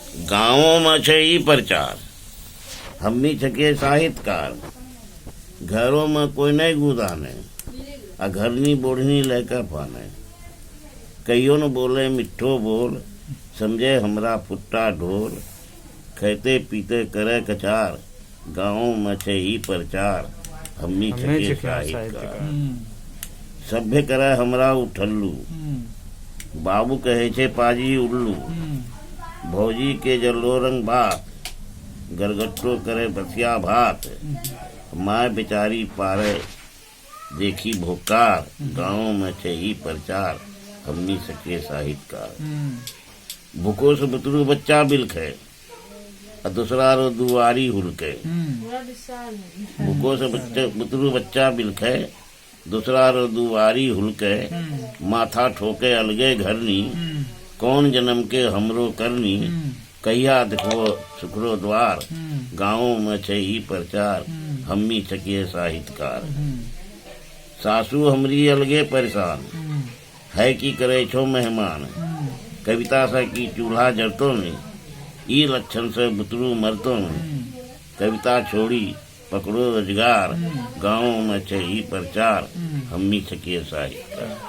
गाँवों में छे ई प्रचार, हमनी छके साहित्यकार। घरों में कोई नहीं गुदाने, आ घरनी बोढ़नी लेकर पाने। कईयों न बोले मिठो बोल, समझे हमरा फुट्टा ढोल। खेते पीते करे कचार, गाँवों में छे ई प्रचार, हमनी छके साहित्यकार। सभ्य करे हमरा उठल्लू, बाबू कहे छे पाजी उल्लू। भौजी के जलो रंग बात, गरगट्टो करे बसिया भात। माँ बेचारी पारे देखी भोकार, गाँव में छे ई प्रचार, हमनी सके साहित्यकार। भूखो से बुतरू बच्चा बिलखे, दूसरा रो दुआरी हुलके। भूखो से बुतरू बच्चा बिलखे, दूसरा रो दुआरी हुलके। माथा ठोके अलगे घरनी, कौन जन्म के हमरो करनी। कहिया देखो सुखरो द्वार, गाँव में छे ई प्रचार, हमनी छकिए साहित्यकार। सासू हमरी अलगे परेशान, है की करे छो मेहमान। कविता सा की चूल्हा जरतो नहीं, ई लक्षण से बुतरू मरतो नहीं। कविता छोड़ी पकड़ो रोजगार, गाँव में छे ई प्रचार, हमनी छकिए साहित्यकार।